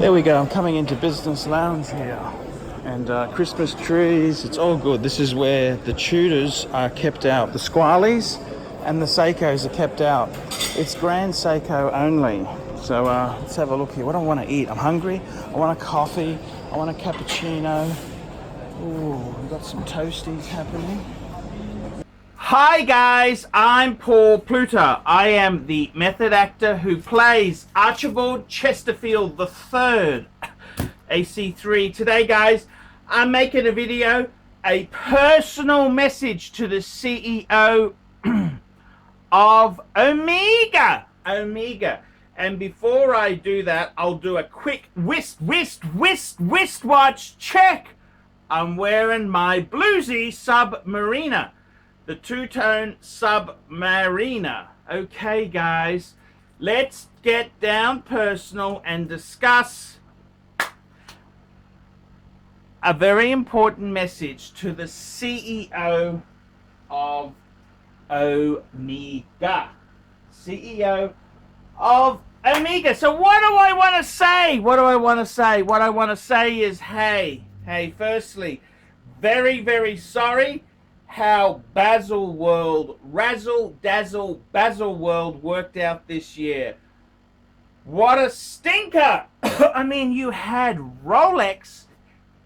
There we go, I'm coming into business lounge here. And Christmas trees, it's all good. This is where the Tudors are kept out. The Squalies and the Seikos are kept out. It's Grand Seiko only. So let's have a look here. What do I want to eat? I'm hungry. I want a coffee. I want a cappuccino. Ooh, we've got some toasties happening. Hi guys, I'm Paul Pluta. I am the method actor who plays Archibald Chesterfield III, AC3. Today guys, I'm making a video, a personal message to the CEO of Omega. And before I do that, I'll do a quick wristwatch check. I'm wearing my bluesy Submariner. The two-tone Submariner. Okay, guys, let's get down personal and discuss a very important message to the CEO of Omega. CEO of Omega. So what do I want to say? What I want to say is, hey, firstly, very, very sorry how Basil World, Razzle Dazzle Basil World worked out this year. What a stinker! I mean, you had Rolex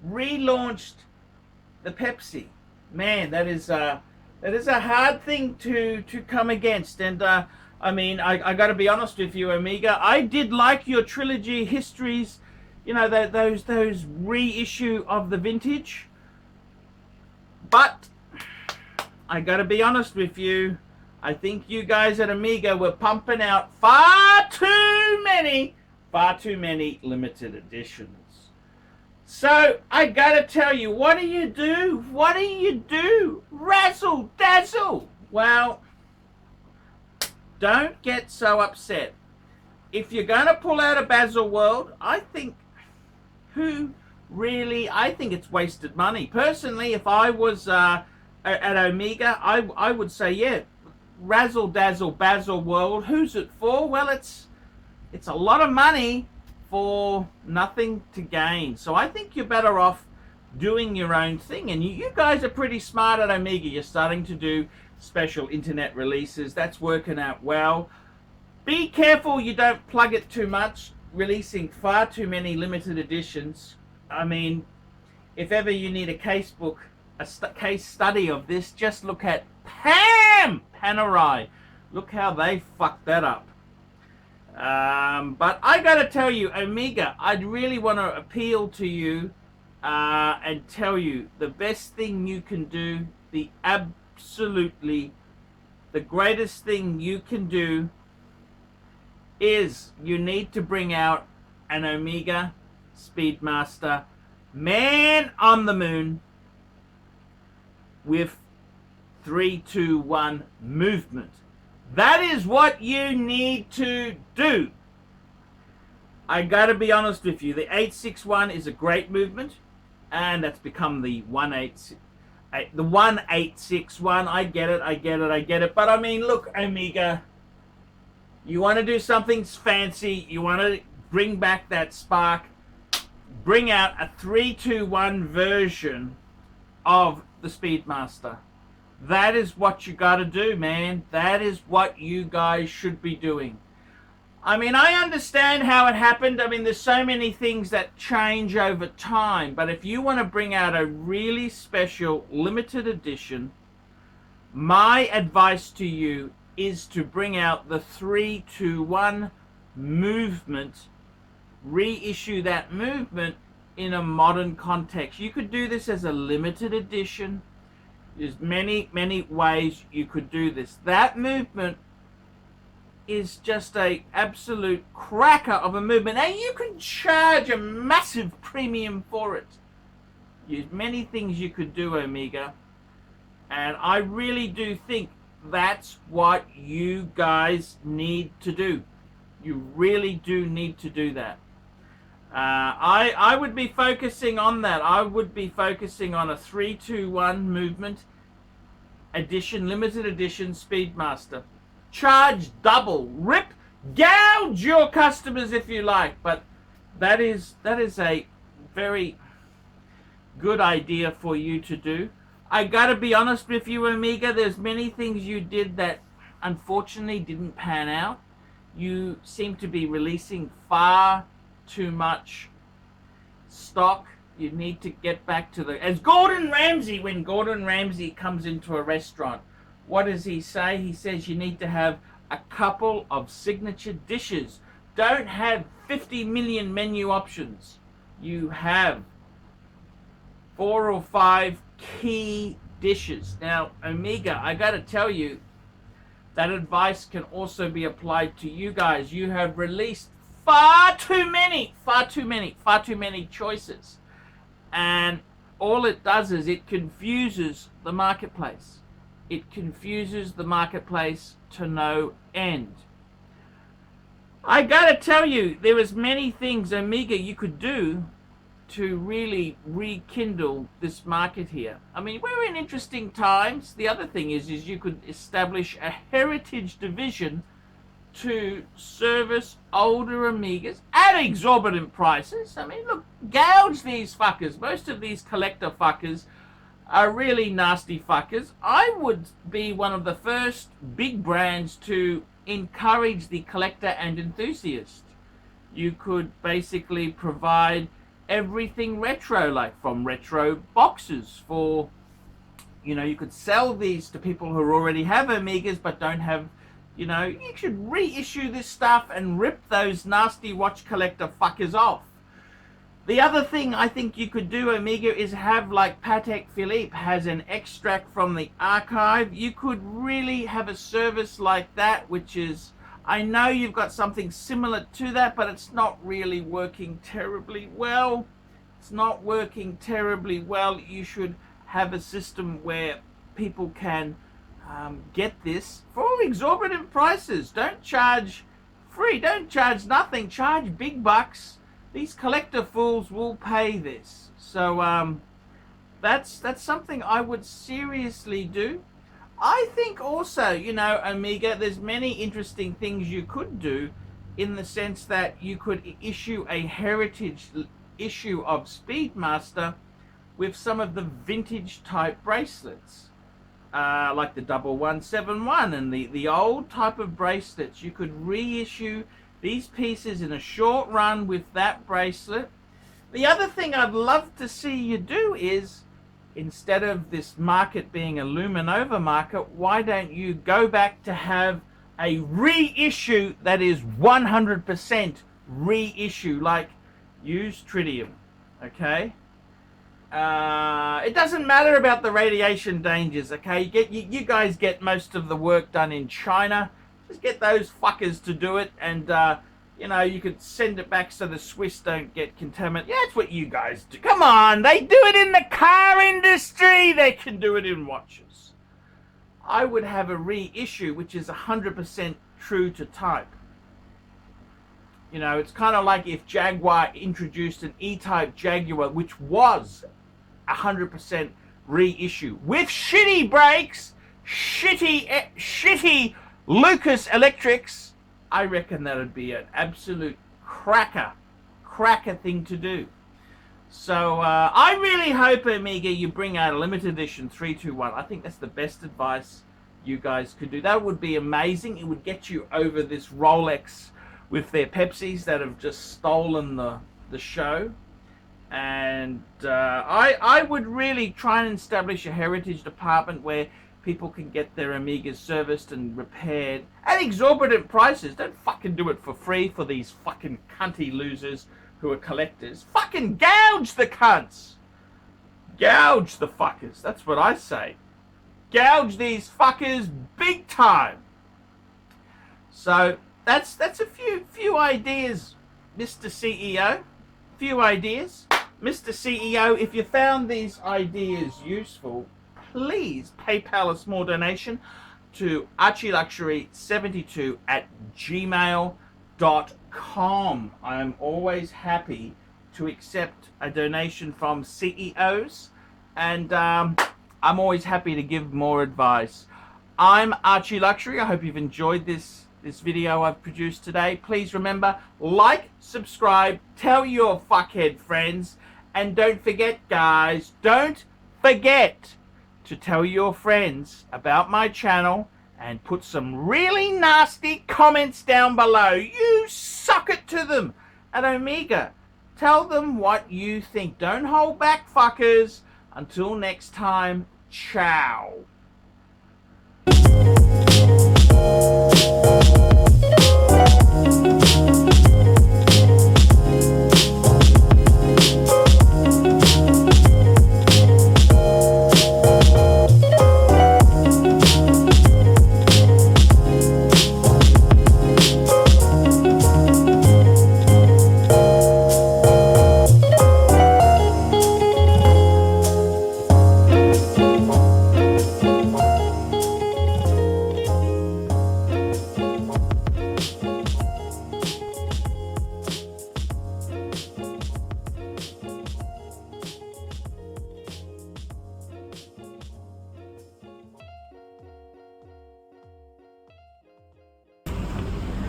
relaunched the Pepsi. Man, that is a hard thing to come against. And I mean, I got to be honest with you, Omega. I did like your trilogy histories. You know, those reissue of the vintage. But I gotta be honest with you, I think you guys at Omega were pumping out far too many limited editions. So I gotta tell you, what do you do? Razzle dazzle. Well, don't get so upset. If you're gonna pull out a Basil World, I think it's wasted money. Personally, if I was at Omega, I would say, yeah, Razzle Dazzle Basil World. Who's it for? Well, it's a lot of money for nothing to gain. So I think you're better off doing your own thing. And you guys are pretty smart at Omega. You're starting to do special internet releases. That's working out well. Be careful you don't plug it too much, releasing far too many limited editions. I mean, if ever you need a casebook, a case study of this, just look at Panerai. Look how they fucked that up. But I gotta tell you, Omega, I'd really want to appeal to you and tell you the best thing you can do, the greatest thing you can do is you need to bring out an Omega Speedmaster Man on the Moon with 3-2-1 movement. That is what you need to do. I gotta be honest with you, the 861 is a great movement, and that's become the 1861. I get it. But I mean, look, Omega, you want to do something fancy, you want to bring back that spark, bring out a 3-2-1 version of the Speedmaster. That is what you gotta do, man. That is what you guys should be doing. I mean, I understand how it happened. I mean, there's so many things that change over time. But if you want to bring out a really special limited edition, my advice to you is to bring out the 3-2-1 movement, reissue that movement in a modern context. You could do this as a limited edition. There's many ways you could do this. That movement is just a absolute cracker of a movement, and you can charge a massive premium for it. There's many things you could do, Omega, and I really do think that's what you guys need to do. You really do need to do that. I would be focusing on that. I would be focusing on a 3-2-1 movement edition, limited edition Speedmaster. Charge double, rip, gouge your customers if you like, but that is a very good idea for you to do. I gotta be honest with you, Omega, there's many things you did that unfortunately didn't pan out. You seem to be releasing far too much stock. You need to get back to the... As Gordon Ramsay, when Gordon Ramsay comes into a restaurant, what does he say? He says you need to have a couple of signature dishes. Don't have 50 million menu options. You have 4 or 5 key dishes. Now, Omega, I gotta tell you, that advice can also be applied to you guys. You have released far too many choices. And all it does is it confuses the marketplace. It confuses the marketplace to no end. I gotta tell you, there is many things, Omega, you could do to really rekindle this market here. I mean, we're in interesting times. The other thing is you could establish a heritage division to service older Amigas at exorbitant prices. I mean, look, gouge these fuckers. Most of these collector fuckers are really nasty fuckers. I would be one of the first big brands to encourage the collector and enthusiast. You could basically provide everything retro, like from retro boxes for, you know, you could sell these to people who already have Amigas but don't have, you know, you should reissue this stuff and rip those nasty watch collector fuckers off. The other thing I think you could do, Omega, is have, like Patek Philippe has an extract from the archive. You could really have a service like that, which is, I know you've got something similar to that, but it's not really working terribly well. It's not working terribly well. You should have a system where people can get this for exorbitant prices. Don't charge free. Don't charge nothing. Charge big bucks. These collector fools will pay this. So that's something I would seriously do. I think also, you know, Omega, there's many interesting things you could do, in the sense that you could issue a heritage issue of Speedmaster with some of the vintage type bracelets, like the 1171 and the old type of bracelets. You could reissue these pieces in a short run with that bracelet. The other thing I'd love to see you do is, instead of this market being a Luminova market, why don't you go back to have a reissue that is 100% reissue, like use tritium, okay? It doesn't matter about the radiation dangers, okay? You guys get most of the work done in China. Just get those fuckers to do it, and you know, you could send it back so the Swiss don't get contaminated. Yeah, that's what you guys do. Come on, they do it in the car industry. They can do it in watches. I would have a reissue which is 100% true to type. You know, it's kind of like if Jaguar introduced an E-type Jaguar, which was 100% reissue with shitty brakes, shitty Lucas electrics. I reckon that would be an absolute cracker thing to do. So I really hope, Omega, you bring out a limited edition 321. I think that's the best advice you guys could do. That would be amazing. It would get you over this Rolex with their Pepsis that have just stolen the show. And I would really try and establish a heritage department where people can get their Amigas serviced and repaired at exorbitant prices. Don't fucking do it for free for these fucking cunty losers who are collectors. Fucking gouge the cunts. Gouge the fuckers. That's what I say. Gouge these fuckers big time. So that's a few ideas, Mr. CEO. Few ideas. Mr. CEO, if you found these ideas useful, please PayPal a small donation to ArchieLuxury72@gmail.com. I am always happy to accept a donation from CEOs, and I'm always happy to give more advice. I'm Archie Luxury. I hope you've enjoyed this this video I've produced today. Please remember, like, subscribe, tell your fuckhead friends, and don't forget, guys, don't forget to tell your friends about my channel and put some really nasty comments down below. You suck it to them. And Omega, tell them what you think. Don't hold back, fuckers. Until next time, ciao.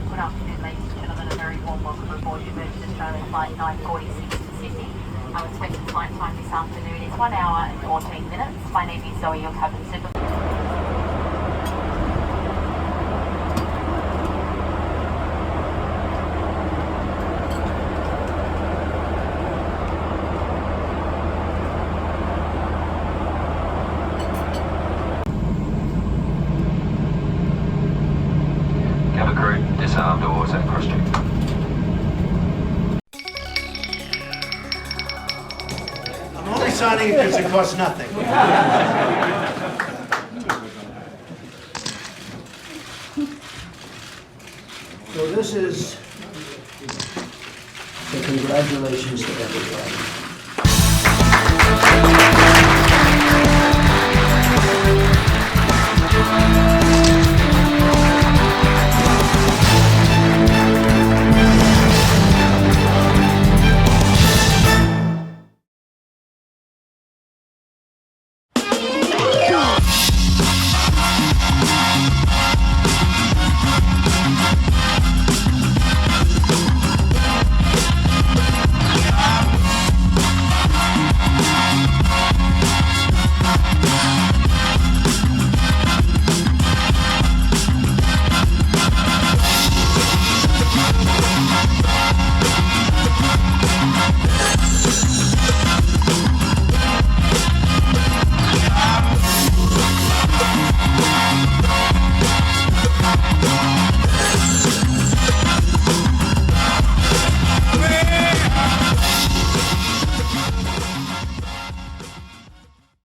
Good afternoon, ladies and gentlemen. A very warm welcome aboard your Virgin Australia Flight 946 to Sydney. Our expected flight time this afternoon is 1 hour and 14 minutes. My name is Zoe, your cabin supervisor. Cabin crew, disarmed or set cross check. I'm only signing it because it costs nothing. So this is the congratulations to everybody.